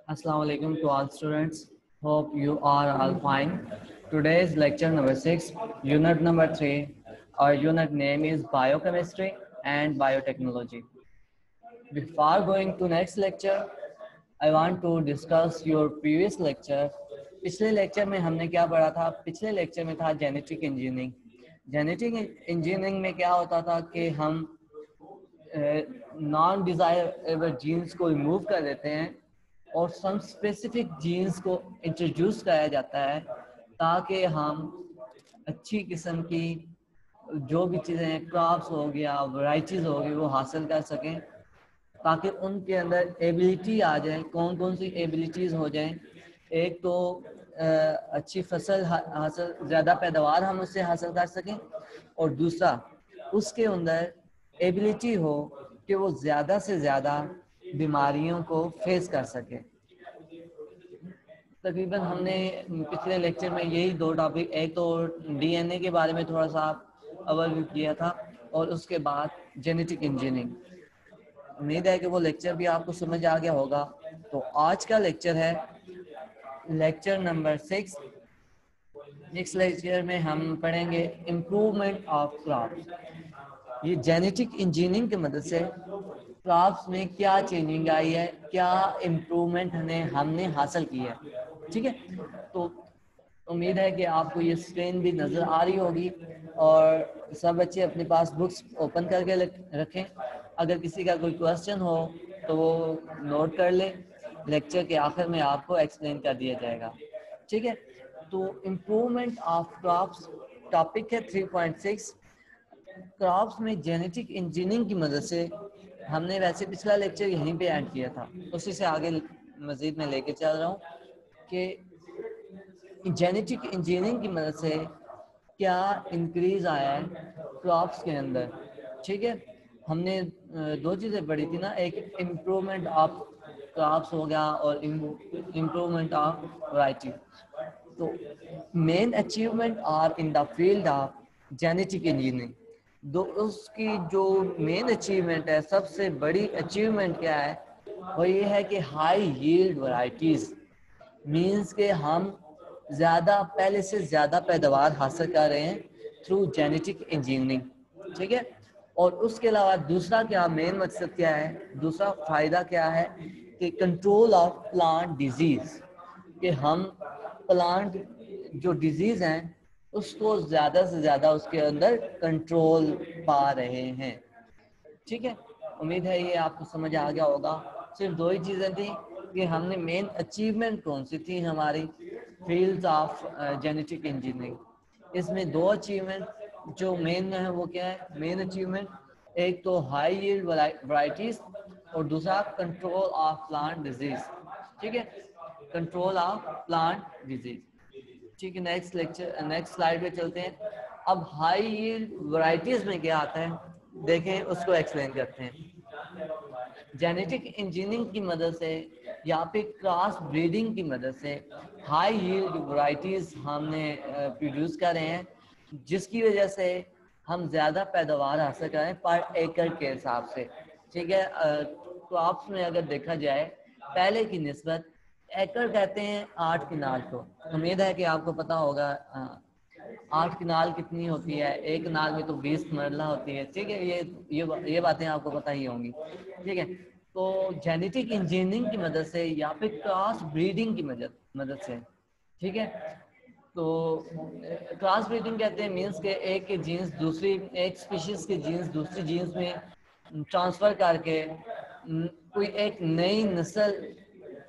Assalamu alaikum to all students. Hope you are all fine. Today is lecture number 6, unit number 3. Our unit name is Biochemistry and Biotechnology. Before going to next lecture, I want to discuss your previous lecture. पिछले lecture में हमने क्या पढ़ा था? पिछले lecture में था genetic engineering. Genetic engineering में क्या होता था कि हम नॉन डिजायरेबल जीन्स को रिमूव कर देते हैं और सम स्पेसिफिक जीन्स को इंट्रोड्यूस कराया जाता है ताकि हम अच्छी किस्म की जो भी चीज़ें क्रॉप्स हो गया, वैरायटीज़ हो गई, वो हासिल कर सकें ताकि उनके अंदर एबिलिटी आ जाए. कौन कौन सी एबिलिटीज़ हो जाएं? एक तो अच्छी फसल हासिल, ज़्यादा पैदावार हम उससे हासिल कर सकें, और दूसरा उसके अंदर एबिलिटी हो कि वो ज़्यादा से ज़्यादा बीमारियों को फेस कर सके. तकरीबन हमने पिछले लेक्चर में यही दो टॉपिक, एक तो डीएनए के बारे में थोड़ा सा ओवरव्यू किया था और उसके बाद जेनेटिक इंजीनियरिंग. उम्मीद है कि वो लेक्चर भी आपको समझ आ गया होगा. तो आज का लेक्चर है लेक्चर नंबर 6. नेक्स्ट लेक्चर में हम पढ़ेंगे इम्प्रूवमेंट ऑफ क्रॉप्स. ये जेनेटिक इंजीनियरिंग की मदद से क्रॉप्स में क्या चेंजिंग आई है, क्या इम्प्रूवमेंट हमने हासिल की है. ठीक है, तो उम्मीद है कि आपको ये स्क्रीन भी नज़र आ रही होगी और सब बच्चे अपने पास बुक्स ओपन करके रखें. अगर किसी का कोई क्वेश्चन हो तो वो नोट कर ले, लेक्चर के आखिर में आपको एक्सप्लेन कर दिया जाएगा. ठीक है, तो इम्प्रूवमेंट ऑफ क्रॉप्स टॉपिक है 3.6. क्रॉप्स में जेनेटिक इंजीनियरिंग की मदद से हमने वैसे पिछला लेक्चर यहीं पे ऐड किया था, उसी से आगे मज़ीद में लेके चल रहा हूँ कि जेनेटिक इंजीनियरिंग की मदद से क्या इंक्रीज आया है क्रॉप्स के अंदर. ठीक है, हमने दो चीज़ें पढ़ी थी ना, एक इम्प्रूवमेंट ऑफ क्रॉप्स हो गया और इम्प्रूवमेंट ऑफ वैरायटी. तो main achievement are in the field of genetic engineering. दो उसकी जो मेन अचीवमेंट है, सबसे बड़ी अचीवमेंट क्या है, वो ये है कि हाई यील्ड वैरायटीज़. मीन्स के हम ज़्यादा, पहले से ज़्यादा पैदावार हासिल कर रहे हैं थ्रू जेनेटिक इंजीनियरिंग. ठीक है, और उसके अलावा दूसरा क्या मेन मकसद क्या है, दूसरा फ़ायदा क्या है कि कंट्रोल ऑफ प्लांट डिजीज़. कि हम प्लांट जो डिजीज़ हैं उसको ज़्यादा से ज़्यादा उसके अंदर कंट्रोल पा रहे हैं. ठीक है, उम्मीद है ये आपको समझ आ गया होगा. सिर्फ दो ही चीज़ें थी कि हमने मेन अचीवमेंट कौन सी थी हमारी फील्ड ऑफ जेनेटिक इंजीनियरिंग. इसमें दो अचीवमेंट जो मेन है वो क्या है, मेन अचीवमेंट एक तो हाई यील्ड वैरायटीज और दूसरा कंट्रोल ऑफ प्लांट डिजीज. ठीक है, कंट्रोल ऑफ प्लांट डिजीज. ठीक है, नेक्स्ट स्लाइड पे चलते हैं. अब हाई यील्ड वैरायटीज में क्या आता है देखें, उसको एक्सप्लेन करते हैं. जेनेटिक इंजीनियरिंग की मदद से या फिर क्रॉस ब्रीडिंग की मदद से हाई यील्ड वैरायटीज हमने प्रोड्यूस कर रहे हैं, जिसकी वजह से हम ज़्यादा पैदावार हासिल करें पर एकड़ के हिसाब से. ठीक है, क्रॉप्स में अगर देखा जाए पहले की निस्बत एकड़ कहते हैं 8 किनाल को. उम्मीद है कि आपको पता होगा 8 किनाल कितनी होती है, एक किनाल में तो 20 मरला होती है. ठीक है, ये बातें आपको पता ही होंगी. ठीक है, तो जेनेटिक इंजीनियरिंग की मदद से या फिर क्रॉस ब्रीडिंग की मदद से, ठीक है, तो क्रॉस ब्रीडिंग कहते हैं मीन्स के एक के जीन्स दूसरी, एक स्पीशीज के जीन्स दूसरी जीन्स में ट्रांसफ़र करके कोई एक नई नस्ल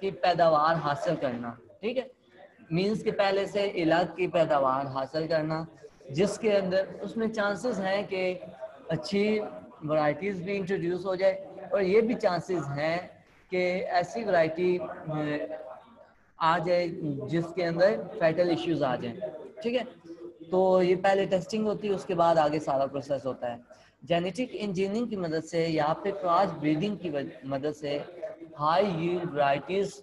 की पैदावार हासिल करना. ठीक है, मीन्स के पहले से इलाज की पैदावार हासिल करना, जिसके अंदर उसमें चांसेस हैं कि अच्छी वैरायटीज़ भी इंट्रोड्यूस हो जाए और ये भी चांसेस हैं कि ऐसी वैरायटी आ जाए जिसके अंदर फैटल इश्यूज आ जाएं. ठीक है, तो ये पहले टेस्टिंग होती है, उसके बाद आगे सारा प्रोसेस होता है. जेनेटिक इंजीनियरिंग की मदद से या फिर क्रॉस ब्रीडिंग की मदद से हाई यील्ड वैरायटीज़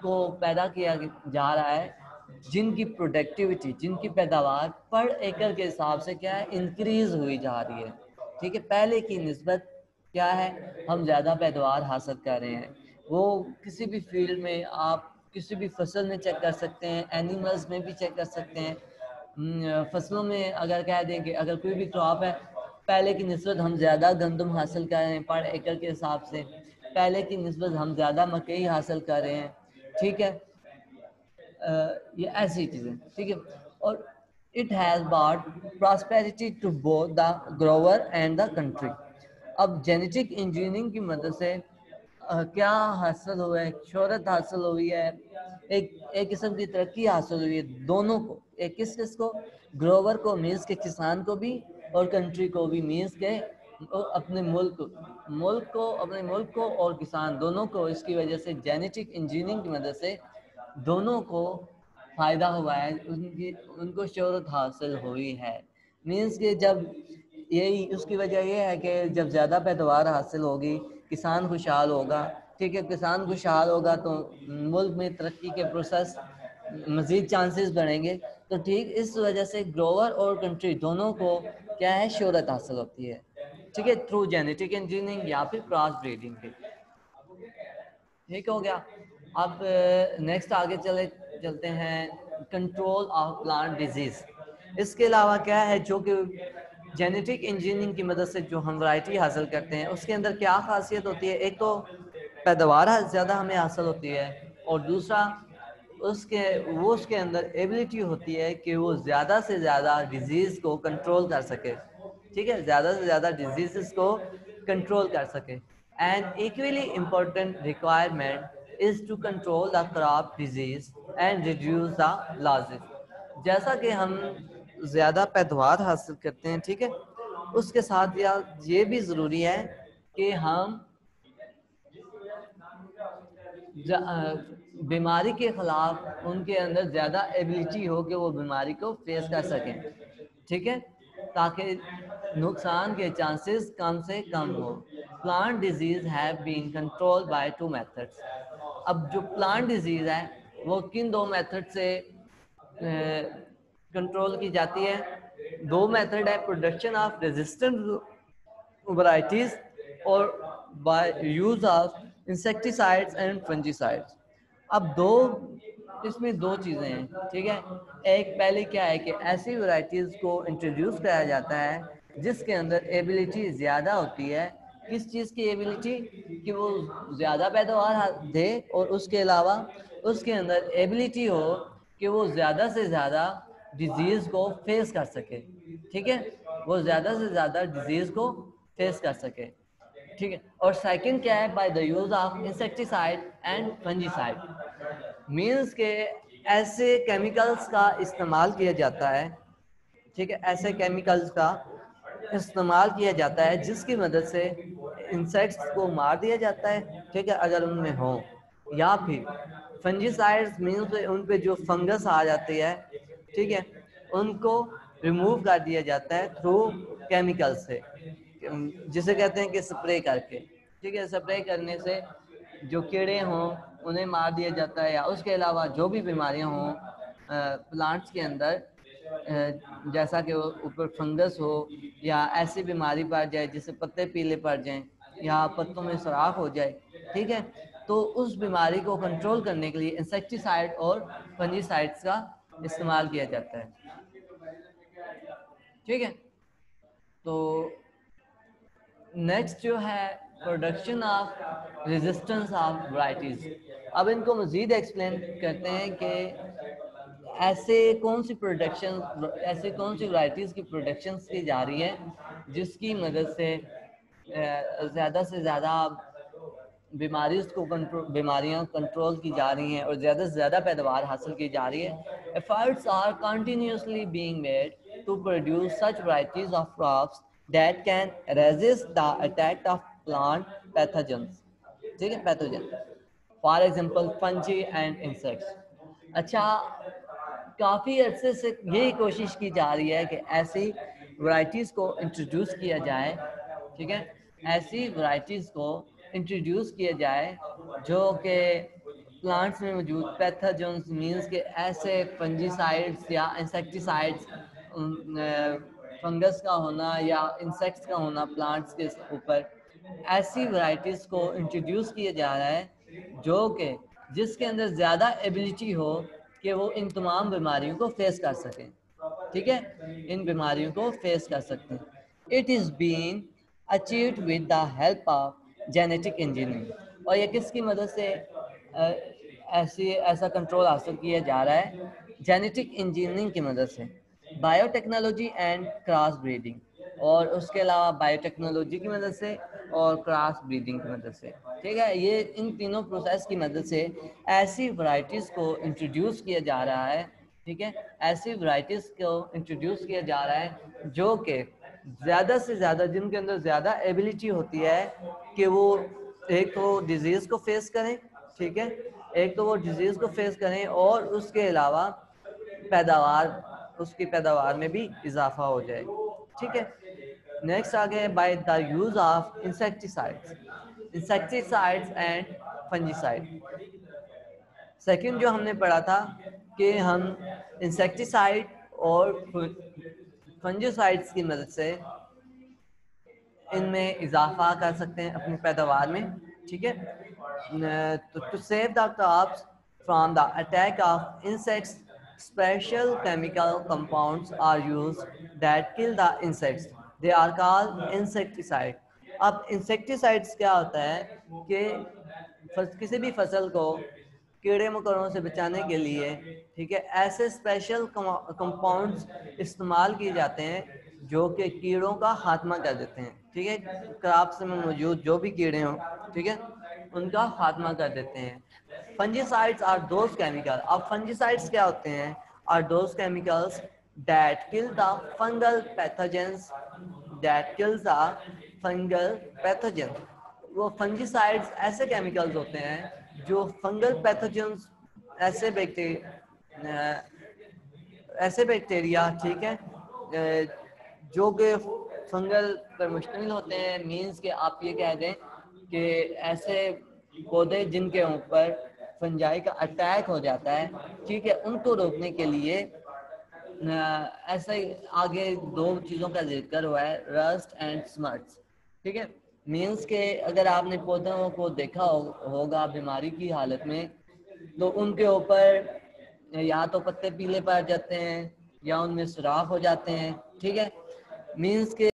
को पैदा किया जा रहा है, जिनकी प्रोडक्टिविटी, जिनकी पैदावार पर एकड़ के हिसाब से क्या है, इंक्रीज हुई जा रही है. ठीक है, पहले की निस्बत क्या है, हम ज़्यादा पैदावार हासिल कर रहे हैं. वो किसी भी फील्ड में, आप किसी भी फसल में चेक कर सकते हैं, एनिमल्स में भी चेक कर सकते हैं। फसलों में अगर कह दें कि अगर कोई भी क्रॉप है, पहले की निस्बत हम ज़्यादा गंदम हासिल कर रहे हैं पर एकड़ के हिसाब से, पहले की निस्बत हम ज़्यादा मकई हासिल कर रहे हैं, ठीक है। ये ऐसी चीज़ें, ठीक है। और it has bought prosperity to both the grower and the country. अब जेनेटिक इंजीनियरिंग की मदद से क्या हासिल हुआ है, शोहरत हासिल हुई है, एक किस्म की तरक्की हासिल हुई है दोनों को, एक किस को, ग्रोवर को मीन्स के किसान को भी, और कंट्री को भी मीन्स के अपने मुल्क को और किसान दोनों को। इसकी वजह से जेनेटिक इंजीनियरिंग की मदद से दोनों को फ़ायदा हुआ है, उनको शोहरत हासिल हुई है। मीन्स के जब यही उसकी वजह ये है कि जब ज़्यादा पैदावार हासिल होगी, किसान खुशहाल होगा, ठीक है। किसान खुशहाल होगा तो मुल्क में तरक्की के प्रोसेस मज़ीद चांसेस बढ़ेंगे। तो ठीक इस वजह से ग्रोवर और कंट्री दोनों को क्या है, शोहरत हासिल होती है, ठीक है, थ्रू जेनेटिक इंजीनियरिंग या फिर क्रॉस ब्रीडिंग के। ठीक हो गया। अब नेक्स्ट आगे चलते हैं, कंट्रोल ऑफ प्लांट डिजीज। इसके अलावा क्या है, जो कि जेनेटिक इंजीनियरिंग की मदद से जो हम वैरायटी हासिल करते हैं उसके अंदर क्या खासियत होती है, एक तो पैदावार ज़्यादा हमें हासिल होती है, और दूसरा उसके अंदर एबिलिटी होती है कि वो ज़्यादा से ज़्यादा डिजीज़ को कंट्रोल कर सके, ठीक है, ज़्यादा से ज़्यादा डिजीज़ को कंट्रोल कर सके। And equally important requirement is to control the crop disease and reduce the losses. जैसा कि हम ज़्यादा पैदावार हासिल करते हैं, ठीक है, उसके साथ ये भी ज़रूरी है कि हम बीमारी के ख़िलाफ़ उनके अंदर ज़्यादा एबिलिटी हो कि वो बीमारी को फेस कर सकें, ठीक है, ताकि नुकसान के चांसेस कम से कम हो। Plant disease have been controlled by 2 methods. अब जो प्लांट डिजीज़ है वो किन 2 मेथड से कंट्रोल की जाती है? 2 मेथड है, प्रोडक्शन ऑफ रेजिस्टेंट वैरायटीज और by use of insecticides and fungicides. अब इसमें दो चीज़ें हैं, ठीक है। एक पहले क्या है कि ऐसी वैरायटीज़ को इंट्रोड्यूस कराया जाता है जिसके अंदर एबिलिटी ज़्यादा होती है। किस चीज़ की एबिलिटी? कि वो ज़्यादा पैदावार दे, और उसके अलावा उसके अंदर एबिलिटी हो कि वो ज़्यादा से ज़्यादा डिजीज़ को फेस कर सके, ठीक है, वो ज़्यादा से ज़्यादा डिजीज़ को फेस कर सके, ठीक है। और सेकंड क्या है, by the use of insecticide and fungicide. Means के ऐसे केमिकल्स का इस्तेमाल किया जाता है, ठीक है, ऐसे केमिकल्स का इस्तेमाल किया जाता है जिसकी मदद से इंसेक्ट्स को मार दिया जाता है, ठीक है, अगर उनमें हो, या फिर फंजीसाइड्स मीन्स उन पे जो फंगस आ जाती है, ठीक है, उनको रिमूव कर दिया जाता है थ्रू केमिकल से, जिसे कहते हैं कि स्प्रे करके, ठीक है। स्प्रे करने से जो कीड़े हों उन्हें मार दिया जाता है, या उसके अलावा जो भी बीमारियां हों प्लांट्स के अंदर, जैसा कि ऊपर फंगस हो या ऐसी बीमारी पड़ जाए जिससे पत्ते पीले पड़ जाएं या पत्तों में सुराख हो जाए, ठीक है, तो उस बीमारी को कंट्रोल करने के लिए इंसेक्टिसाइड और फंजीसाइड्स का इस्तेमाल किया जाता है, ठीक है। तो नेक्स्ट जो है, production of resistance of varieties. अब इनको मज़ीद एक्सप्लेन करते हैं कि ऐसे कौन सी वैरायटीज़ की प्रोडक्शन की जा रही है जिसकी मदद से ज़्यादा से ज़्यादा बीमारियां कंट्रोल की जा रही हैं और ज़्यादा से ज़्यादा पैदावार हासिल की जा रही है। Efforts are continuously being made to produce such varieties of crops that can resist the attack of plant pathogens, ठीक है, pathogen, for example fungi and insects. अच्छा, काफ़ी अरसे से यही कोशिश की जा रही है कि ऐसी वैरायटीज़ को इंट्रोड्यूस किया जाए, ठीक है, ऐसी वैरायटीज़ को इंट्रोड्यूस किया जाए जो कि प्लांट्स में मौजूद पैथोजेंस मींस के ऐसे फंजीसाइड्स या इंसेक्टिसाइड्स, फंगस का होना या इंसेक्ट्स का होना प्लांट्स के ऊपर, ऐसी वैरायटीज़ को इंट्रोड्यूस किया जा रहा है जो कि जिसके अंदर ज़्यादा एबिलिटी हो कि वो इन तमाम बीमारियों को फेस कर सकें, ठीक है, इन बीमारियों को फेस कर सकते हैं। It is been achieved with the help of genetic engineering, और ये किसकी मदद से ऐसा कंट्रोल हासिल किया जा रहा है? जेनेटिक इंजीनियरिंग की मदद से, बायोटेक्नोलॉजी एंड क्रॉस ब्रीडिंग, और उसके अलावा बायोटेक्नोलॉजी की मदद से और क्रॉस ब्रीडिंग की मदद से, ठीक है। ये इन तीनों प्रोसेस की मदद से ऐसी वैरायटीज़ को इंट्रोड्यूस किया जा रहा है, ठीक है, ऐसी वैरायटीज़ को इंट्रोड्यूस किया जा रहा है जो कि ज़्यादा से ज़्यादा, जिनके अंदर ज़्यादा एबिलिटी होती है कि वो एक तो डिजीज़ को फेस करें, ठीक है, एक तो वो डिजीज़ को फेस करें और उसके अलावा पैदावार, उसकी पैदावार में भी इजाफा हो जाए, ठीक है। नेक्स्ट आगे, by the use of insecticides and fungicide. Second जो हमने पढ़ा था कि हम इंसेक्टिसाइड और फंजीसाइड्स की मदद से इनमें इजाफा कर सकते हैं अपनी पैदावार में, ठीक है। तो to save the crops from the attack of insects, special chemical compounds are used that kill the insects. They are called insecticide. अब इंसेक्टिसाइड्स क्या होता है कि किसी भी फसल को कीड़े मकोड़ों से बचाने के लिए, ठीक है, ऐसे स्पेशल कंपाउंड्स इस्तेमाल किए जाते हैं जो कि कीड़ों का खात्मा कर देते हैं, ठीक है, क्रॉप्स में मौजूद जो भी कीड़े हों, ठीक है, उनका खात्मा कर देते हैं। फंजीसाइड्स आर दोज केमिकल, अब फंजीसाइड्स क्या होते हैं? Are those chemicals that kill the fungal pathogens, that kills the fungal pathogens. वो फंजीसाइड्स ऐसे केमिकल्स होते हैं जो फंगल पैथोजेंस, ऐसे बैक्टीरिया, ठीक है, जो कि फंगल पर मुश्तमिल होते हैं। मीन्स के आप ये कह दें कि ऐसे पौधे जिनके ऊपर फंजाई का अटैक हो जाता है, ठीक है, उनको रोकने के लिए ऐसे आगे दो चीज़ों का जिक्र हुआ है, रस्ट एंड स्मट्स, ठीक है। मीन्स के अगर आपने पौधों को देखा होगा बीमारी की हालत में, तो उनके ऊपर या तो पत्ते पीले पड़ जाते हैं या उनमें सुराख हो जाते हैं, ठीक है। मीन्स के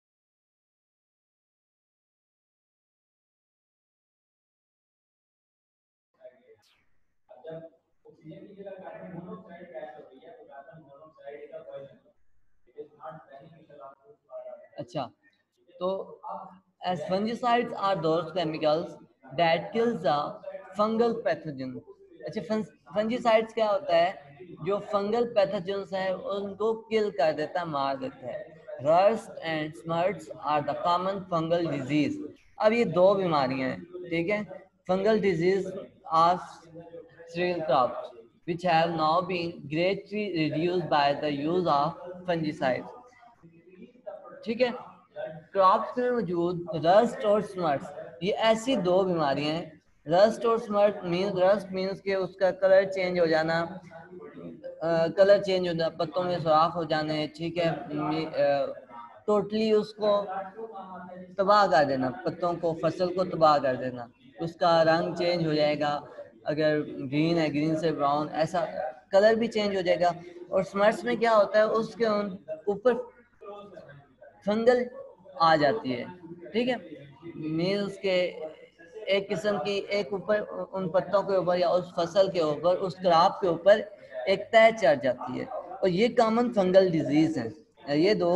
अच्छा, तो as fungicides are those chemicals that kills the fungal pathogen। अच्छा, फंजीसाइड्स क्या होता है? जो फंगल पैथोजेंस हैं उनको किल कर देता है, मार देता है। Rust and smuts are the common fungal disease. अब ये दो बीमारियां हैं, ठीक है, fungal disease of cereal crops which have now been greatly reduced by the use of fungicides, ठीक है। क्रॉप्स में मौजूद रस्ट और स्मर्ट्स, ये ऐसी दो बीमारियां हैं। रस्ट और स्मर्ट रस्ट मीन्स के उसका कलर चेंज हो जाना, कलर चेंज हो जाना, पत्तों में सुराख हो जाने, ठीक है, टोटली उसको तबाह कर देना, पत्तों को, फसल को तबाह कर देना, उसका रंग चेंज हो जाएगा, अगर ग्रीन है ग्रीन से ब्राउन, ऐसा कलर भी चेंज हो जाएगा। और स्मर्ट्स में क्या होता है? उसके ऊपर फंगल आ जाती है, ठीक है, मीन्स के एक किस्म की, एक ऊपर उन पत्तों के ऊपर या उस फसल के ऊपर, उस क्रॉप के ऊपर एक तय चढ़ जाती है। और ये कॉमन फंगल डिजीज हैं, ये दो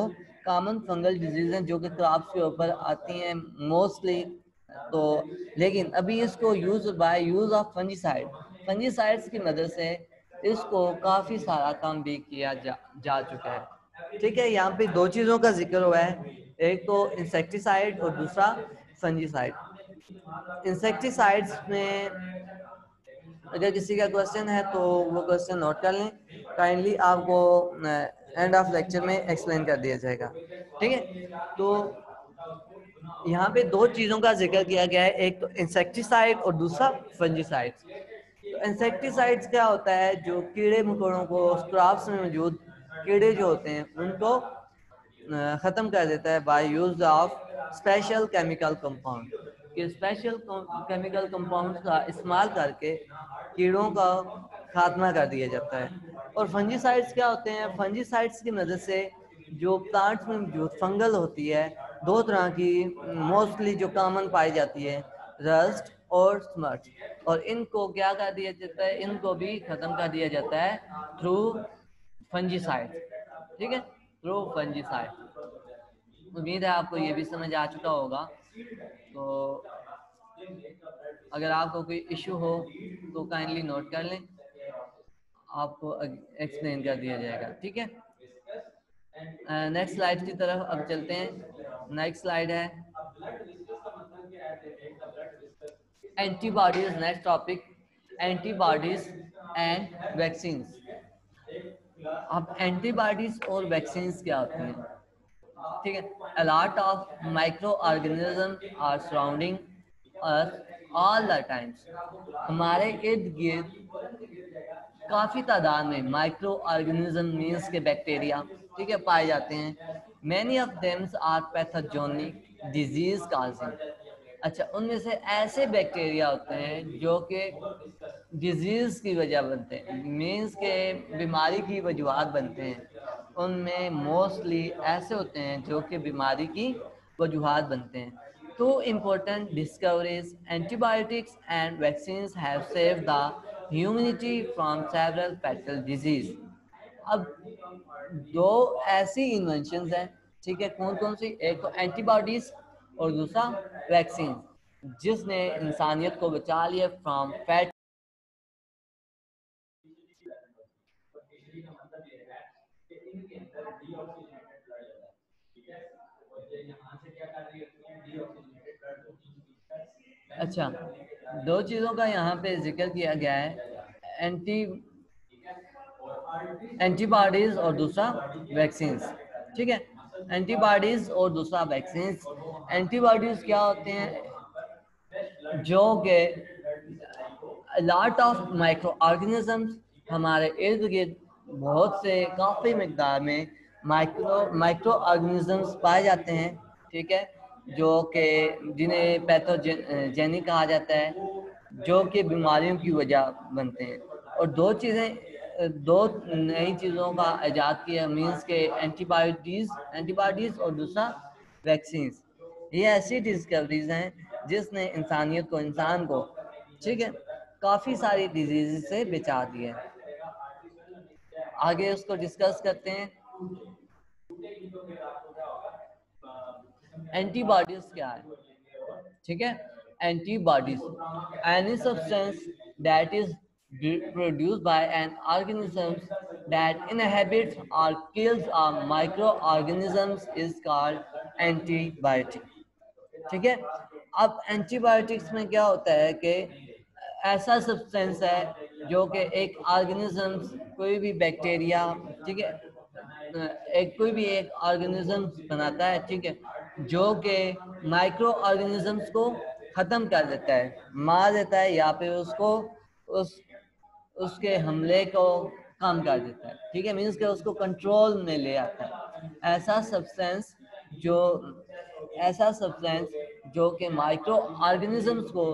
कॉमन फंगल डिजीज हैं जो कि क्रॉप्स के ऊपर आती हैं मोस्टली। तो लेकिन अभी इसको यूज ऑफ फंजीसाइड्स की मदद से इसको काफ़ी सारा काम भी किया जा चुका है, ठीक है। यहाँ पे दो चीज़ों का जिक्र हुआ है, एक तो इंसेक्टिसाइड और दूसरा फंजीसाइड। इंसेक्टिसाइड्स में अगर किसी का क्वेश्चन है तो वो क्वेश्चन नोट कर लें, काइंडली आपको एंड ऑफ लेक्चर में एक्सप्लेन कर दिया जाएगा, ठीक है। तो यहाँ पे दो चीज़ों का जिक्र किया गया है, एक तो इंसेक्टिसाइड और दूसरा फंजीसाइड। तो इंसेक्टिसाइड्स क्या होता है? जो कीड़े मकोड़ों को, क्रॉप्स में मौजूद कीड़े जो होते हैं उनको ख़त्म कर देता है by use of special chemical compound, कि स्पेशल केमिकल कंपाउंड्स का इस्तेमाल करके कीड़ों का खात्मा कर दिया जाता है। और फंजीसाइड्स क्या होते हैं? फंजीसाइड्स की मदद से जो प्लांट्स में जो फंगल होती है, दो तरह की मोस्टली जो कॉमन पाई जाती है, रस्ट और स्मट, और इनको क्या कर दिया जाता है? इनको भी खत्म कर दिया जाता है थ्रू फंजीसाइड। ठीक है, थ्रू फंजीसाइड। उम्मीद है आपको ये भी समझ आ चुका होगा। तो अगर आपको कोई इशू हो तो काइंडली नोट कर लें, आपको एक्सप्लेन कर दिया जाएगा। ठीक है, नेक्स्ट स्लाइड की तरफ अब चलते हैं। नेक्स्ट स्लाइड है antibodies. Next topic antibodies and vaccine. अब एंटीबॉडीज और वैक्सीन क्या होती हैं? ठीक है, a lot of microorganisms are surrounding us all the times। हमारे इर्द गिर्द काफ़ी तादाद में माइक्रो ऑर्गेनिज्म मीन्स के बैक्टीरिया, ठीक है, पाए जाते हैं। Many of thems are pathogenic disease causing. अच्छा, उनमें से ऐसे बैक्टीरिया होते हैं जो कि डिजीज की वजह बनते हैं, मीन्स के बीमारी की वजूहत बनते हैं। उनमें मोस्टली ऐसे होते हैं जो कि बीमारी की वजूहत बनते हैं। Two important discoveries, antibiotics and vaccines, have saved the humanity from several fatal disease। अब दो ऐसी इन्वेंशंस हैं, ठीक है, कौन कौन सी? एक तो एंटीबॉडीज और दूसरा वैक्सीन, जिसने इंसानियत को बचा लिया फ्रॉम फैट। अच्छा, दो चीज़ों का यहाँ पे जिक्र किया गया है, एंटी एंटीबॉडीज और दूसरा वैक्सीन। ठीक है, एंटीबॉडीज और दूसरा वैक्सीन। एंटीबॉडीज क्या होते हैं? जो कि लॉट ऑफ माइक्रो ऑर्गेनिजम्स, हमारे इर्द गिर्द बहुत से काफ़ी मकदार में माइक्रो ऑर्गेनिजम्स पाए जाते हैं। ठीक है, जो कि जिन्हें पैथोजेनिक कहा जाता है, जो कि बीमारियों की वजह बनते हैं। और दो नई चीज़ों का ईजाद किया, मीन्स के एंटीबॉडीज़ और दूसरा वैक्सीन। ये ऐसी डिस्कवरीज हैं जिसने इंसान को, ठीक है, काफ़ी सारी डिजीज से बचा दिया है। आगे उसको डिस्कस करते हैं। एंटीबॉडीज क्या है? ठीक है, antibodies any substance that is produced by an organism that inhabits or kills a microorganisms is called antibiotic। ठीक है, अब एंटीबायोटिक्स में क्या होता है कि ऐसा सब्सटेंस है जो कि एक ऑर्गेनिज्म, कोई भी बैक्टीरिया, ठीक है, कोई भी एक ऑर्गेनिज्म बनाता है, ठीक है, जो कि माइक्रो ऑर्गेनिजम्स को ख़त्म कर देता है, मार देता है, या फिर उसके हमले को कम कर देता है। ठीक है, मीन्स कि उसको कंट्रोल में ले आता है। जो ऐसा सब्सटेंस जो कि माइक्रो ऑर्गेनिजम्स को,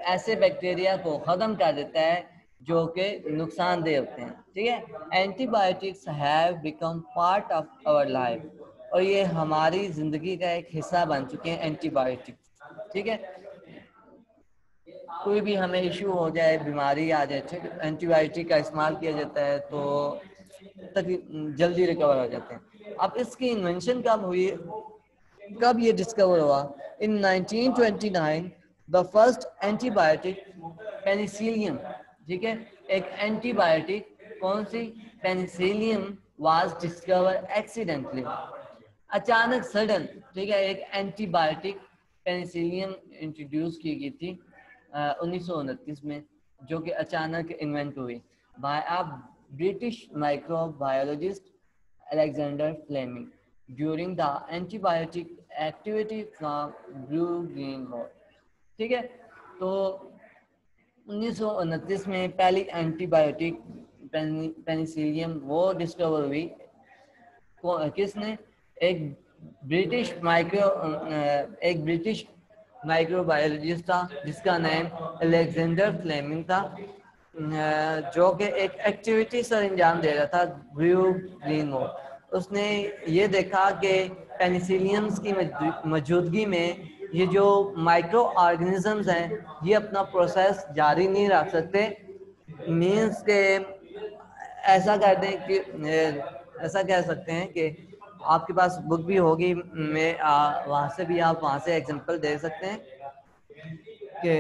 ऐसे बैक्टीरिया को ख़त्म कर देता है जो कि नुकसानदेह होते हैं। ठीक है, antibiotics have become part of our life, और ये हमारी ज़िंदगी का एक हिस्सा बन चुके हैं एंटीबायोटिक्स। ठीक है, कोई भी हमें इशू हो जाए, बीमारी आ जाए, ठीक है, एंटीबायोटिक का इस्तेमाल किया जाता है तो जल्दी रिकवर हो जाते हैं। अब इसकी इन्वेंशन कब हुई, कब ये डिस्कवर हुआ? इन 1929 द फर्स्ट एंटीबायोटिक पेनिसिलियम, ठीक है, एक एंटीबायोटिक, कौन सी? पेनिसिलियम वाज डिस्कवर एक्सीडेंटली, अचानक सडन। ठीक है, एक एंटीबायोटिक पेनिसिलियम इंट्रोड्यूस की गई थी 1929 में, जो कि अचानक इन्वेंट हुई by a British microbiologist Alexander Fleming during the antibiotic activity from blue green war. ठीक है, तो 1929 में पहली एंटीबायोटिक पेनिसिलियम वो डिस्कवर हुई। किसने? एक ब्रिटिश माइक्रोबायोलॉजिस्ट था जिसका नेम अलेक्जेंडर फ्लेमिंग था, जो कि एक एक्टिविटी सर अंजाम दे रहा था ब्रू ग्रीनमोर। उसने ये देखा कि पेनिसिलियम्स की मौजूदगी में ये जो माइक्रो ऑर्गेनिजम्स हैं ये अपना प्रोसेस जारी नहीं रख सकते। मीन्स के ऐसा कहते हैं कि ऐसा कह सकते हैं कि आपके पास बुक भी होगी, मैं वहाँ से भी आप वहाँ से एग्जांपल दे सकते हैं कि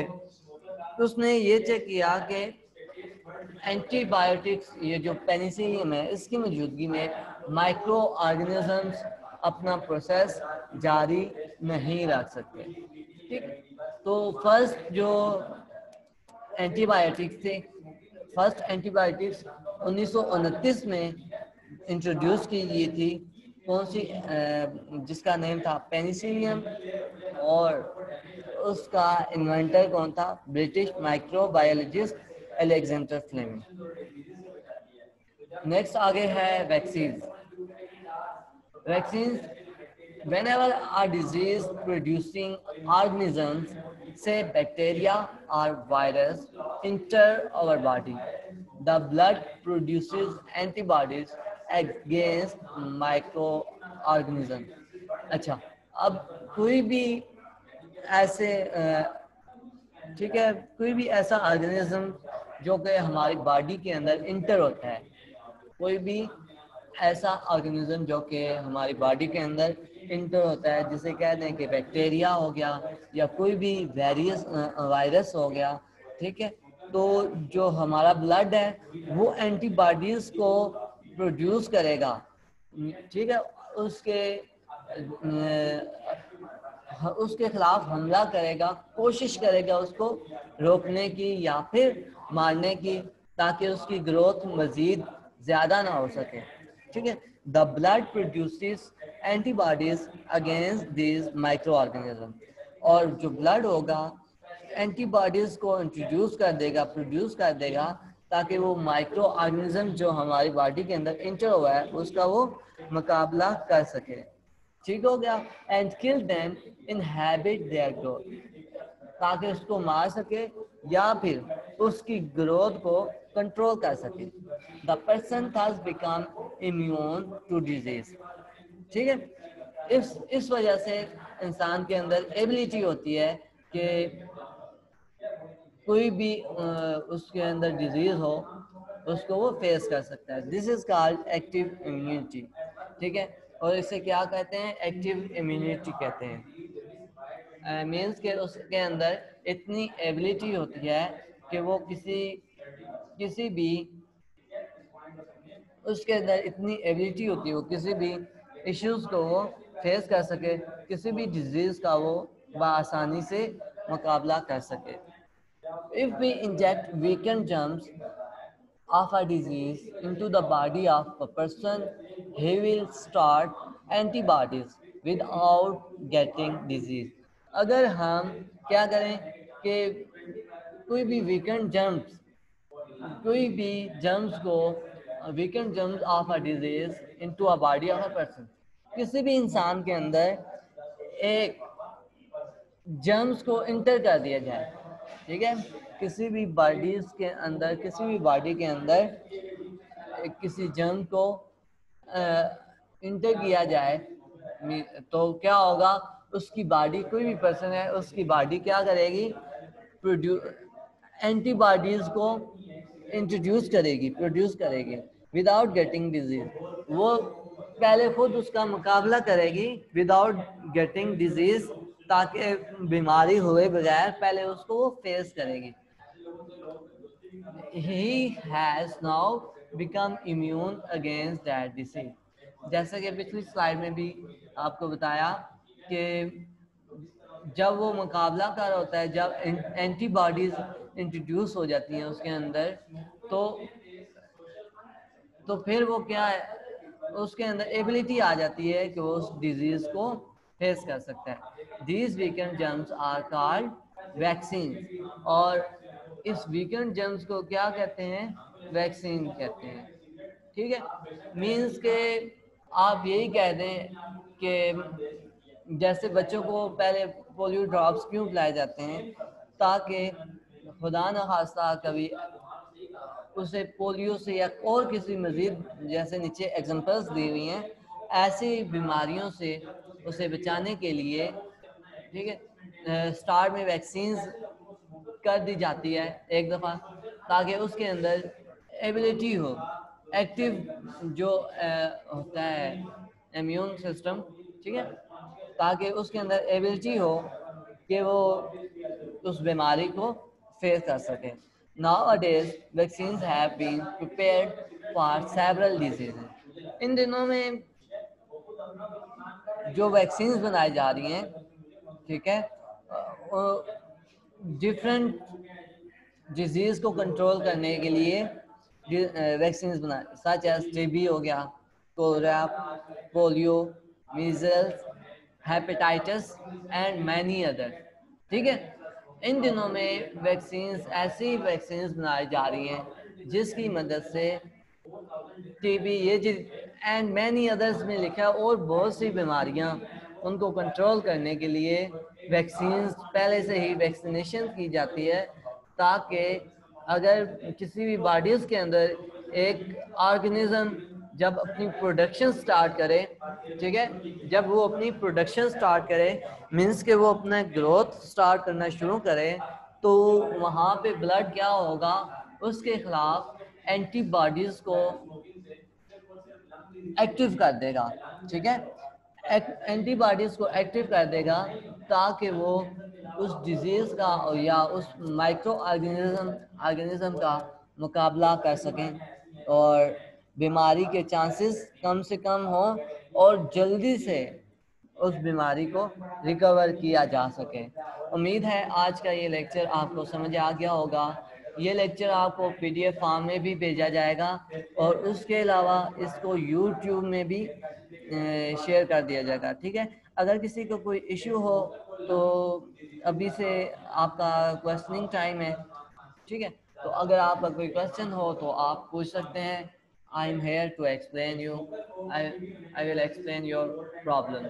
उसने ये चेक किया कि एंटीबायोटिक्स ये जो पेनिसिलियम है इसकी मौजूदगी में माइक्रो ऑर्गेनिजम्स अपना प्रोसेस जारी नहीं रख सकते। ठीक, तो फर्स्ट जो एंटीबायोटिक्स थे, फर्स्ट एंटीबायोटिक्स 1929 में इंट्रोड्यूस की गई थी। कौन सी? जिसका नेम था पेनिसिलियम, और उसका इन्वेंटर कौन था? British microbiologist Alexander Fleming. Next आगे है vaccine. Vaccine, whenever a disease producing organisms, say bacteria or virus, enter our body, the blood produces antibodies against microorganisms। अच्छा, अब कोई भी ऐसे ठीक है, कोई भी ऐसा ऑर्गेनिज्म जो कि हमारी बॉडी के अंदर इंटर होता है, कोई भी ऐसा ऑर्गेनिज्म जो कि हमारी बॉडी के अंदर इंटर होता है, जिसे कह दें कि बैक्टीरिया हो गया या कोई भी वेरियस वायरस हो गया, ठीक है, तो जो हमारा ब्लड है वो एंटीबॉडीज को प्रोड्यूस करेगा, ठीक है, उसके खिलाफ हमला करेगा, कोशिश करेगा उसको रोकने की या फिर मारने की, ताकि उसकी ग्रोथ मजीद ज्यादा ना हो सके। ठीक है, the blood produces antibodies against these micro organism, और जो ब्लड होगा एंटीबॉडीज को इंट्रोड्यूस कर देगा, प्रोड्यूस कर देगा, ताकि वो माइक्रो ऑर्गेनिज्म जो हमारी बॉडी के अंदर इंटर हुआ है उसका वो मुकाबला कर सके। ठीक हो गया, and kill them inhibit their growth, ताकि उसको मार सके या फिर उसकी ग्रोथ को कंट्रोल कर सके। The person thus become immune to disease. ठीक है, इस वजह से इंसान के अंदर एबिलिटी होती है कि कोई भी उसके अंदर डिजीज हो उसको वो फेस कर सकता है। This is called active immunity. ठीक है, और इसे क्या कहते हैं? एक्टिव इम्यूनिटी कहते हैं। मीन्स के उसके अंदर इतनी एबिलिटी होती है कि वो किसी भी उसके अंदर इतनी एबिलिटी होती है वो किसी भी इश्यूज को वो फेस कर सके, किसी भी डिजीज का वो बआसानी से मुकाबला कर सके। If we inject weakened germs of a disease into the body of a person, he will start antibodies without getting disease। अगर हम क्या करें कि कोई भी germs को weakened germs of a disease into a body of a person, किसी भी इंसान के अंदर एक जर्म्स को इंटर कर दिया जाए, ठीक है, किसी भी बॉडीज के अंदर, किसी भी बॉडी के अंदर किसी जर्म को इंटर किया जाए, तो क्या होगा? उसकी बॉडी, कोई भी पर्सन है उसकी बॉडी क्या करेगी? एंटीबॉडीज को प्रोड्यूस करेगी विदाउट गेटिंग डिजीज। वो पहले खुद उसका मुकाबला करेगी विदाउट गेटिंग डिजीज, ताकि बीमारी हुए बगैर पहले उसको वो फेस करेगी। He has now become immune against that disease। जैसे कि पिछली स्लाइड में भी आपको बताया कि जब वो मुकाबला कर होता है, जब एंटीबॉडीज इंट्रोड्यूस हो जाती हैं उसके अंदर, तो फिर वो क्या है, उसके अंदर एबिलिटी आ जाती है कि वो उस डिजीज को फेस कर सकता है। These weakened germs are called vaccine, और इस वीकेंड जर्म्स को क्या कहते हैं? वैक्सीन कहते हैं। ठीक है, मीन्स के आप यही कह दें कि जैसे बच्चों को पहले पोलियो ड्रॉप्स क्यों पिलाए जाते हैं? ताकि खुदा न खास्ता कभी उसे पोलियो से या और किसी मजीद, जैसे नीचे एग्जांपल्स दी हुई हैं, ऐसी बीमारियों से उसे बचाने के लिए, ठीक है, स्टार्ट में वैक्सीन्स कर दी जाती है एक दफ़ा, ताकि उसके अंदर एबिलिटी हो, एक्टिव जो होता है इम्यून सिस्टम, ठीक है, ताकि उसके अंदर एबिलिटी हो कि वो उस बीमारी को फेस कर सके। Nowadays, vaccines have been prepared for several diseases. इन दिनों में जो वैक्सीन्स बनाई जा रही हैं, ठीक है, डिफरेंट डिजीज को कंट्रोल करने के लिए वैक्सीन्स बनाए, सच एज टीबी हो गया, cholera, polio, measles, hepatitis and many other, ठीक है। इन दिनों में वैक्सीन्स, ऐसी वैक्सीन्स बनाई जा रही हैं जिसकी मदद से टीबी ये एंड मैनी अदर्स में लिखा है, और बहुत सी बीमारियां उनको कंट्रोल करने के लिए वैक्सीन्स पहले से ही वैक्सीनेशन की जाती है, ताकि अगर किसी भी बॉडीज़ के अंदर एक ऑर्गेनिज्म जब अपनी प्रोडक्शन स्टार्ट करे, ठीक है, जब वो अपनी प्रोडक्शन स्टार्ट करे, मीन्स के वो अपना ग्रोथ स्टार्ट करना शुरू करे, तो वहाँ पे ब्लड क्या होगा, उसके खिलाफ एंटीबॉडीज़ को एक्टिव कर देगा, ठीक है, एंटीबॉडीज़ को एक्टिव कर देगा, ताकि वो उस डिजीज़ का या उस माइक्रो ऑर्गेनिज्म का मुकाबला कर सकें और बीमारी के चांसेस कम से कम हो और जल्दी से उस बीमारी को रिकवर किया जा सके। उम्मीद है आज का ये लेक्चर आपको समझ आ गया होगा। ये लेक्चर आपको PDF फॉर्म में भी भेजा जाएगा और उसके अलावा इसको YouTube में भी शेयर कर दिया जाएगा, ठीक है। अगर किसी को कोई इशू हो तो अभी से आपका क्वेश्चनिंग टाइम है, ठीक है, तो अगर आपका कोई क्वेश्चन हो तो आप पूछ सकते हैं। I am here to explain you, I will explain your problem.